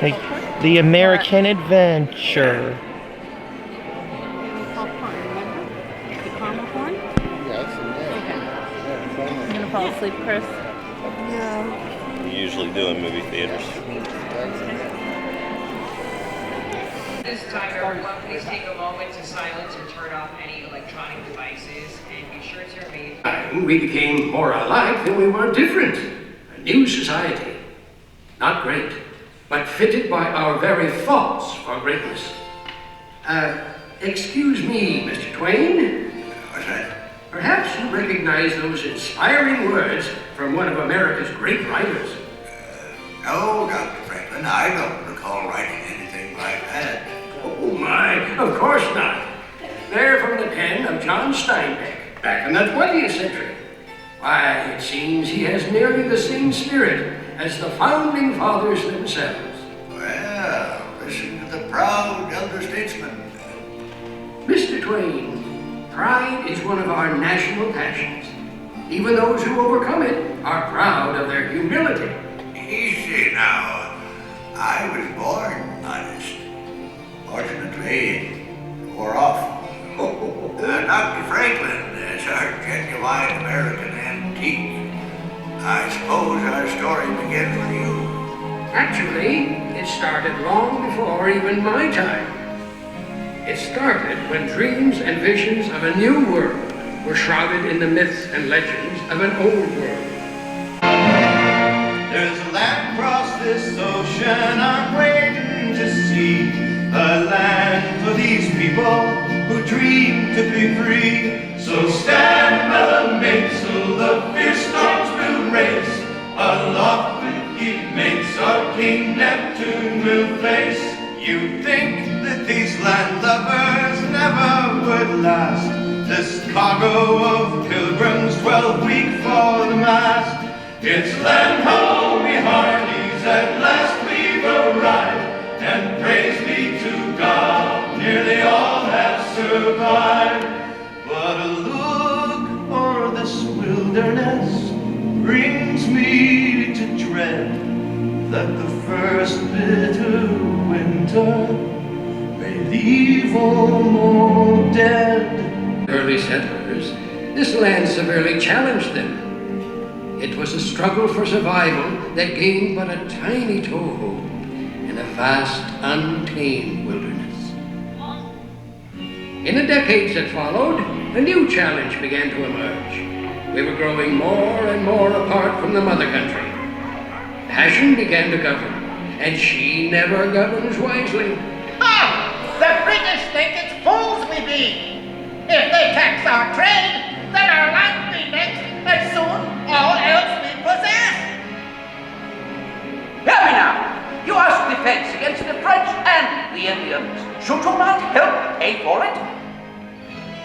Like the American Adventure. Popcorn, remember? The caramel corn? Yeah, it's in there. Okay. Yeah, You gonna fall asleep, Chris? yeah. We usually do in movie theaters. This time, everyone, please take a moment to silence or turn off any electronic devices and be sure to remain. We became more alike than we were different. A new society. Not great, but fitted by our very thoughts for greatness. Excuse me, Mr. Twain. What's that? Perhaps you recognize those inspiring words from one of America's great writers. No, Dr. Franklin, I don't recall writing anything like that. Oh my, of course not. They're from the pen of John Steinbeck, back in the 20th century. Why, it seems he has nearly the same spirit as the founding fathers themselves. Well, listen to the proud elder statesman. Mr. Twain, pride is one of our national passions. Even those who overcome it are proud of their humility. Easy now. I was born honest. Fortunately, it wore off. Dr. Franklin is our genuine American antique. I suppose our story begins with you. Actually, it started long before even my time. It started when dreams and visions of a new world were shrouded in the myths and legends of an old world. There's a land across this ocean I'm waiting to see. A land for these people who dream to be free. So stand by the mainsail, the fierce storms will race. Aloft with ye mates, our King Neptune will face. You think that these land lovers never would last. This cargo of pilgrims 12 week for the mast. It's land ho, we hearties, at last we've arrived. And praise be to God, nearly all have survived. But a look o'er this wilderness brings me to dread that the first bitter winter may leave all more dead. Early settlers, this land severely challenged them. It was a struggle for survival that gained but a tiny toehold in a vast, untamed wilderness. In the decades that followed, a new challenge began to emerge. We were growing more and more apart from the mother country. Passion began to govern, and she never governs wisely. Ah! The British think it's fools we be. If they tax our trade, then our land be next, and soon all else we possess. Hear me now. You ask defense against the French and the Indians. Should you not help pay for it?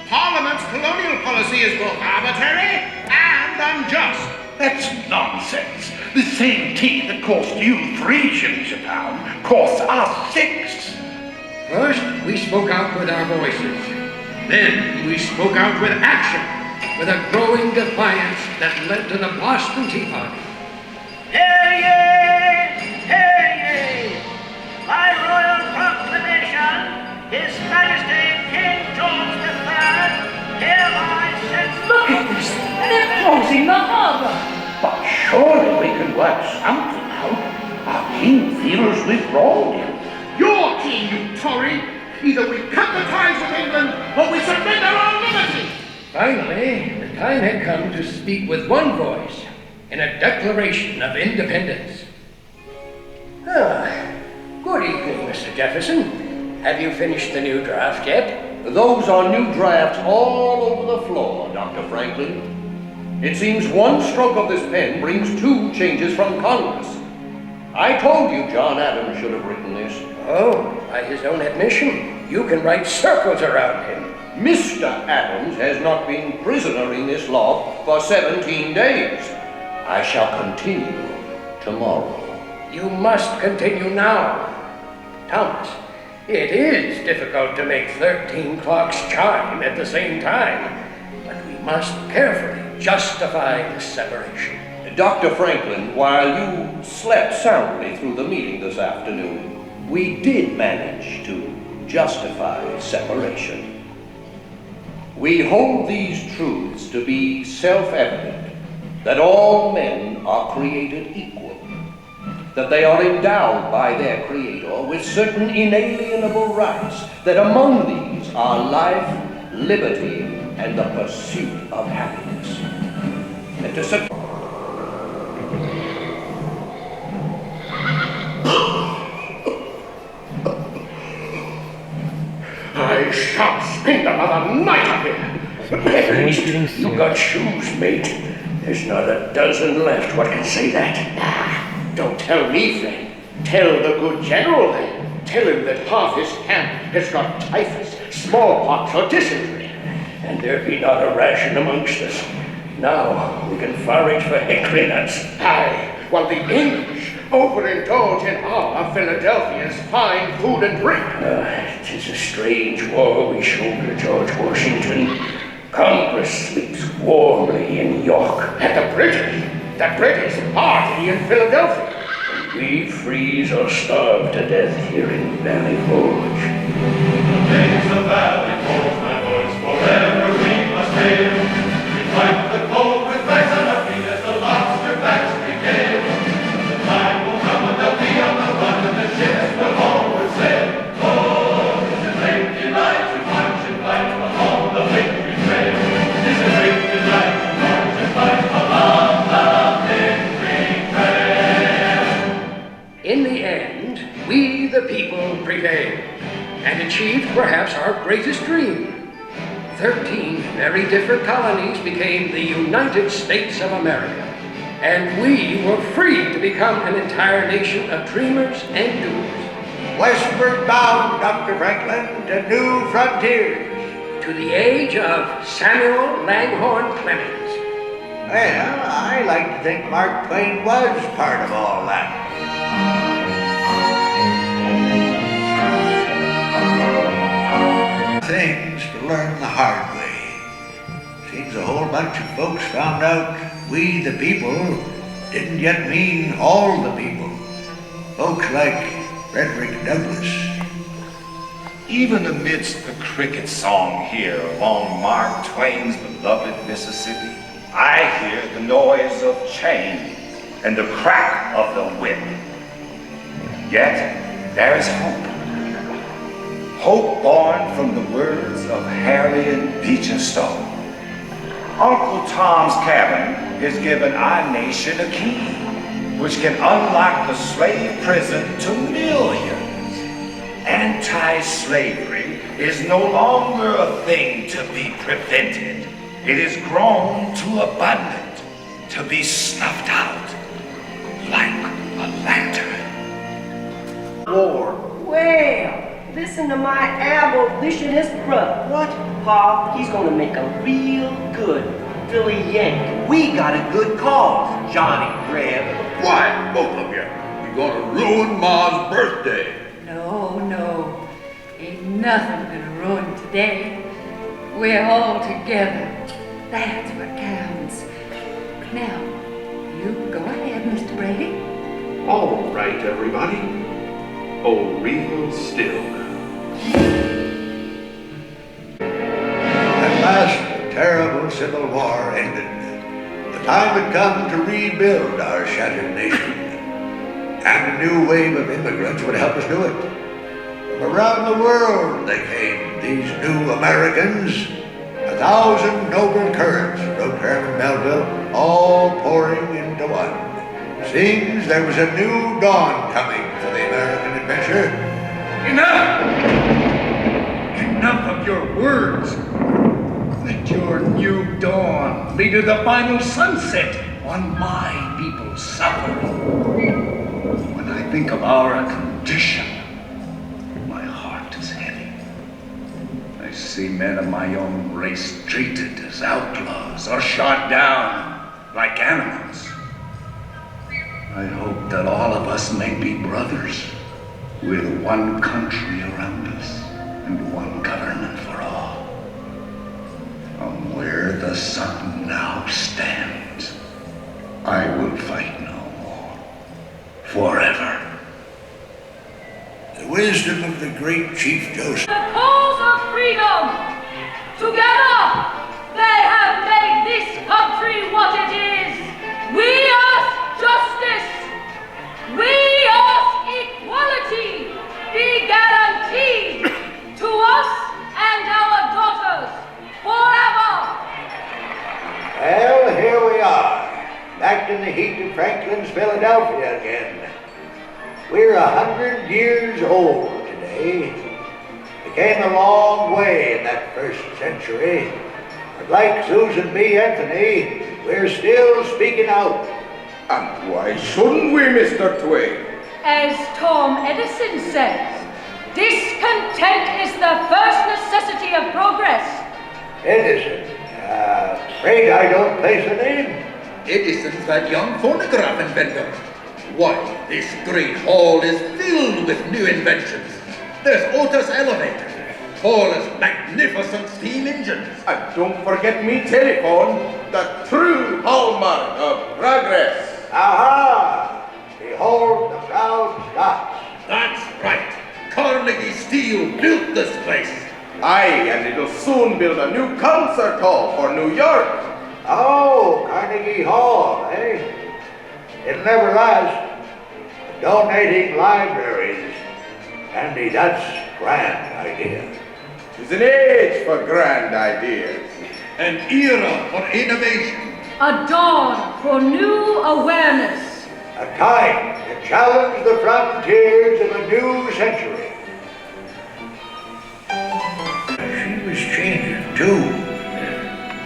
Parliament's colonial policy is both arbitrary and unjust. That's nonsense. The same tea that cost you 3 shillings a pound costs us 6. First, we spoke out with our voices. Then, we spoke out with action, with a growing defiance that led to the Boston Tea Party. Hear ye! Hear ye! By royal proclamation, His Majesty King George III hereby sends... Look at this! They're closing the harbor! But surely we can work something out. Our king feels we've wronged him. Your king, you Tory! Either we cut the ties with England, or we surrender our liberty! Finally, the time had come to speak with one voice in a declaration of independence. Good evening, Mr. Jefferson. Have you finished the new draft yet? Those are new drafts all over the floor, Dr. Franklin. It seems one stroke of this pen brings 2 changes from Congress. I told you John Adams should have written this. Oh, by his own admission, you can write circles around him. Mr. Adams has not been prisoner in this loft for 17 days. I shall continue tomorrow. You must continue now. Thomas, it is difficult to make 13 clocks chime at the same time, but we must carefully justify the separation. Dr. Franklin, while you slept soundly through the meeting this afternoon, we did manage to justify separation. We hold these truths to be self-evident, that all men are created equal, that they are endowed by their Creator with certain inalienable rights, that among these are life, liberty, and the pursuit of happiness. And to I shan't spend another night up here. At least you got shoes, mate. There's not a dozen left. What can say that? Don't tell me, friend. Tell the good general, then. Tell him that half his camp has got typhus, smallpox, or dysentery. And there be not a ration amongst us. Now we can forage for hickory nuts. Aye, while the English overindulge in our Philadelphia's fine food and drink. 'Tis a strange war we shoulder, George Washington. Congress sleeps warmly in York. And the British party in Philadelphia. And we freeze or starve to death here in Valley Forge. The days of Valley Forge, my boys, forever we must live. We fight the cold with bags on our feet as the lobster backs begin. The time will come when they'll be on the run and the ships will homeward sail. Oh, it's a great delight to march and fight along the victory trail. It's a great delight to march and fight along the victory trail. In the end, we the people prevailed and achieved perhaps our greatest dream. 13 very different colonies became the United States of America, and we were free to become an entire nation of dreamers and doers. Westward bound, Dr. Franklin, to new frontiers. To the age of Samuel Langhorne Clemens. Well, I like to think Mark Twain was part of all that. Things to learn the hard way. Seems a whole bunch of folks found out we the people didn't yet mean all the people. Folks like Frederick Douglass. Even amidst the cricket song here along Mark Twain's beloved Mississippi, I hear the noise of chains and the crack of the whip. Yet there is hope. Hope born from the words of Harriet Beecher Stowe. Uncle Tom's Cabin has given our nation a key, which can unlock the slave prison to millions. Anti-slavery is no longer a thing to be prevented. It is grown too abundant to be snuffed out like a lantern. War. Well, listen to my abolitionist brother. What? Pa, he's gonna make a real good Philly Yankee. We got a good cause, Johnny Reb. Why, both of you? You're gonna ruin Ma's birthday. No. Ain't nothing gonna ruin today. We're all together. That's what counts. Now, you go ahead, Mr. Brady. All right, everybody. Oh, real still. At last, the terrible Civil War ended. The time had come to rebuild our shattered nation. And a new wave of immigrants would help us do it. From around the world they came, these new Americans. 1,000 noble currents, wrote Herman Melville, all pouring into one. Seems there was a new dawn coming for the American adventure. Enough! Enough of your words. Let your new dawn lead to the final sunset on my people's suffering. When I think of our condition, my heart is heavy. I see men of my own race treated as outlaws or shot down like animals. I hope that all of us may be brothers with one country around us and one government for all. From where the sun now stands, I will wisdom of the great Chief Joseph. The cause of freedom. Together, they have made this country what it is. We ask justice. We ask equality be guaranteed to us and our daughters forever. Well, here we are, back in the heat of Franklin's Philadelphia again. We're 100 years old today. We came a long way in that first century. But like Susan B. Anthony, we're still speaking out. And why shouldn't we, Mr. Twain? As Tom Edison says, discontent is the first necessity of progress. Edison? Afraid I don't place a name. Edison's that young phonograph inventor. Why, this great hall is filled with new inventions. There's Otis elevator, Paula's magnificent steam engines. And don't forget me telephone, the true hallmark of progress. Aha! Behold the proud Scots. That's right. Carnegie Steel built this place. Aye, and it'll soon build a new concert hall for New York. Oh, Carnegie Hall, eh? It'll never last. Donating libraries. Andy, that's grand idea. It's an age for grand ideas. An era for innovation. A dawn for new awareness. A time to challenge the frontiers of a new century. She was changing too.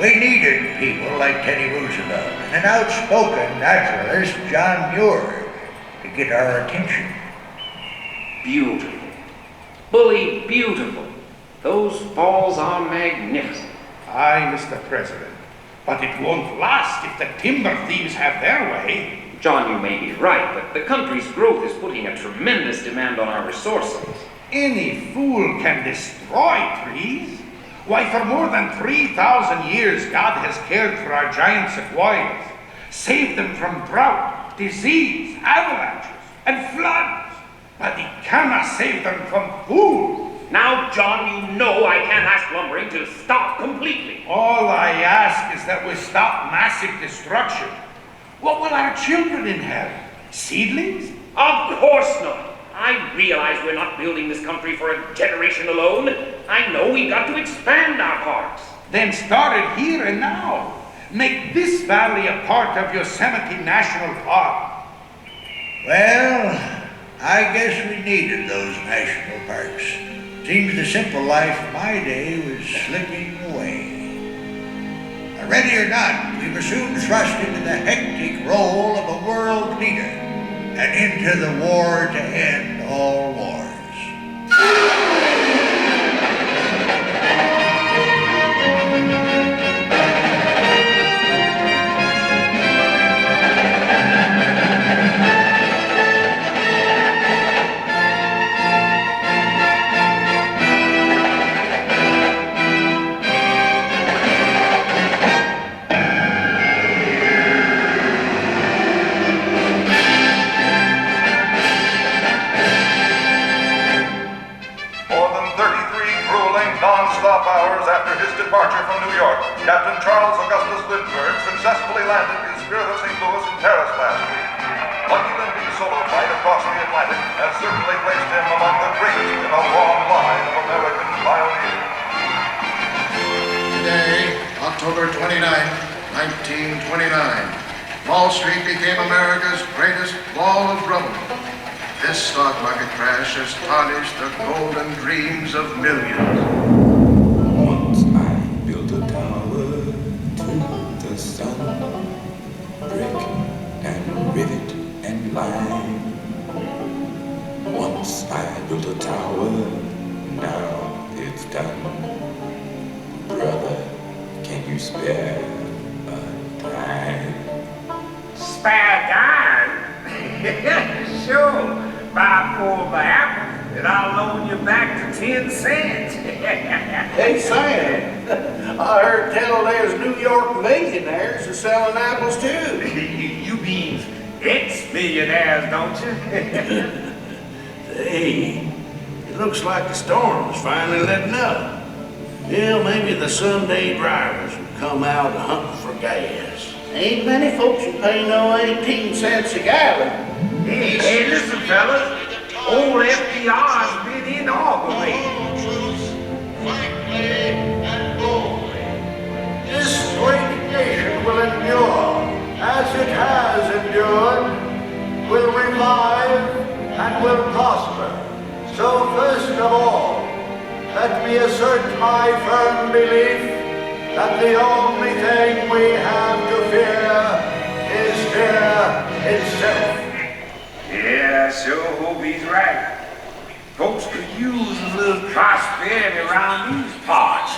We needed people like Teddy Roosevelt and an outspoken naturalist, John Muir, to get our attention. Beautiful. Bully beautiful. Those falls are magnificent. Aye, Mr. President. But it won't last if the timber thieves have their way. John, you may be right, but the country's growth is putting a tremendous demand on our resources. Any fool can destroy trees. Why, for more than 3,000 years, God has cared for our giant sequoias, saved them from drought, disease, avalanches, and floods. But He cannot save them from fools. Now, John, you know I can't ask lumbering to stop completely. All I ask is that we stop massive destruction. What will our children inherit? Seedlings? Of course not. I realize we're not building this country for a generation alone. I know we've got to expand our parks. Then start it here and now. Make this valley a part of Yosemite National Park. Well, I guess we needed those national parks. Seems the simple life of my day was slipping away. Ready or not, we were soon thrust into the hectic role of a world leader and into the war to end all wars. Non-stop hours after his departure from New York, Captain Charles Augustus Lindbergh successfully landed his Spirit of St. Louis in Paris last week. Lucky Lindy's solo flight across the Atlantic has certainly placed him among the greats in a long line of American pioneers. Today, October 29, 1929, Wall Street became America's greatest ball of rubble. This stock market crash has tarnished the golden dreams of millions. Once I built a tower to the sun, brick and rivet and lime. Once I built a tower, now it's done. Brother, can you spare a dime? Spare a dime? Sure. Buy 4 of the apples, and I'll loan you back to 10 cents. Hey, Sam, I heard tell there's New York millionaires are selling apples too. You mean ex-millionaires, don't you? Hey, looks like the storm's finally letting up. Yeah, maybe the Sunday drivers will come out to hunt for gas. Ain't many folks who pay no 18 cents a gallon. Hey, listen, fellas. Old FDR's been inaugurated. This great nation will endure, as it has endured, will revive and will prosper. So first of all, let me assert my firm belief that the only thing we have to fear is fear itself. Yeah, sure hope he's right. Folks could use a little prosperity around these parts.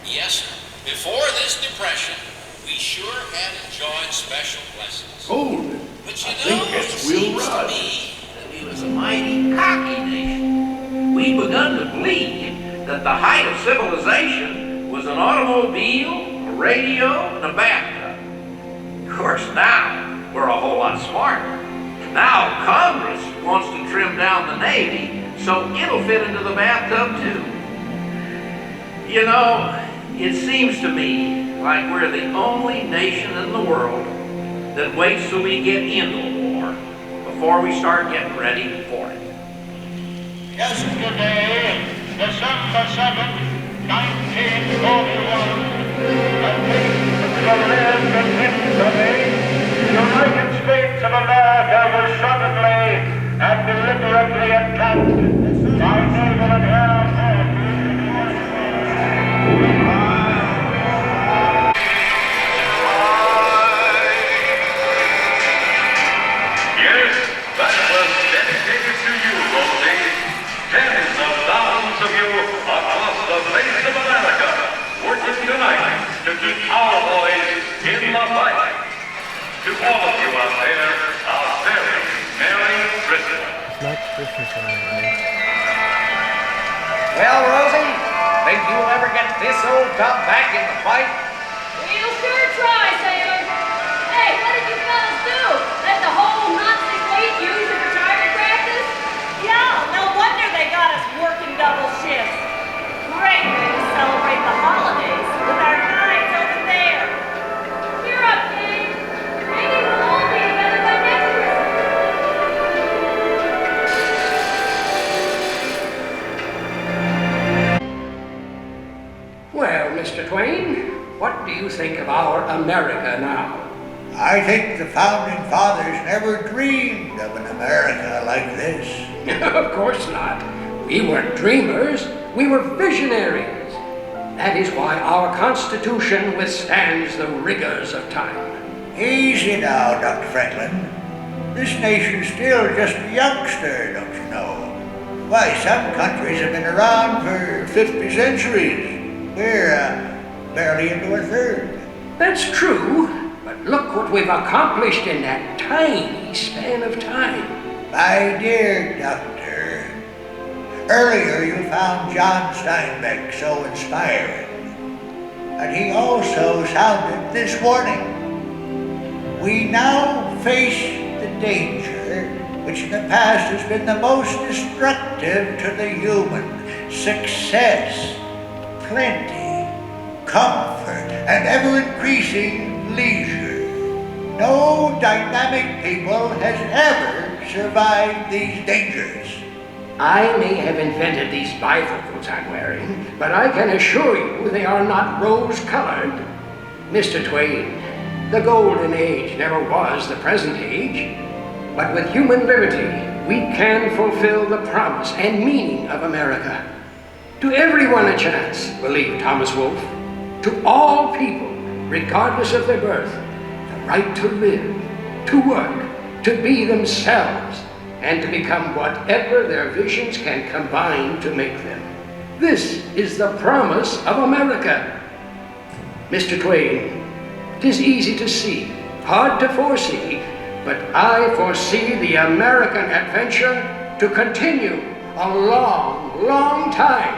Yes, sir. Before this depression, we sure had enjoyed special blessings. Hold it. But you I know, think that's it Will seems to Rogers. me that we was a mighty cocky nation. We begun to believe that the height of civilization was an automobile, a radio, and a bathtub. Of course, now we're a whole lot smarter. Now Congress wants to trim down the Navy so it'll fit into the bathtub too. You know, it seems to me like we're the only nation in the world that waits till we get into a war before we start getting ready for it. Yesterday, December 7th, 1941, the United States of America was suddenly and deliberately attacked by naval and air Yes, that was dedicated to you, Rosie. Tens of thousands of you across the face of America working tonight to keep our boys in the fight. To all of you out there, a very Merry Christmas. It's not Christmas anymore. Well, Rosie, think you'll ever get this old tub back in the fight? We'll sure try, sailor. Hey, what did you fellas do? Let the whole Nazi fleet use it for target practice? Yeah, no wonder they got us working double shifts. Great way to celebrate the holidays with our knives over there. Cheer up, gang. Maybe we'll all be together by next Christmas. Well, Mr. Twain, what do you think of our America now? I think the founding fathers never dreamed of an America like this. Of course not. We weren't dreamers, we were visionaries. That is why our Constitution withstands the rigors of time. Easy now, Dr. Franklin. This nation's still just a youngster, don't you know? Why, some countries have been around for 50 centuries. We're barely into our third. That's true, but look what we've accomplished in that tiny span of time. My dear Doctor, earlier you found John Steinbeck so inspiring, and he also sounded this warning. We now face the danger which in the past has been the most destructive to the human: success, plenty, comfort, and ever-increasing leisure. No dynamic people has ever survived these dangers. I may have invented these bifocals I'm wearing, but I can assure you they are not rose-colored. Mr. Twain, the golden age never was the present age, but with human liberty, we can fulfill the promise and meaning of America. To everyone a chance, believed Thomas Wolfe. To all people, regardless of their birth, the right to live, to work, to be themselves, and to become whatever their visions can combine to make them. This is the promise of America. Mr. Twain, 'tis easy to see, hard to foresee, but I foresee the American adventure to continue a long, long time.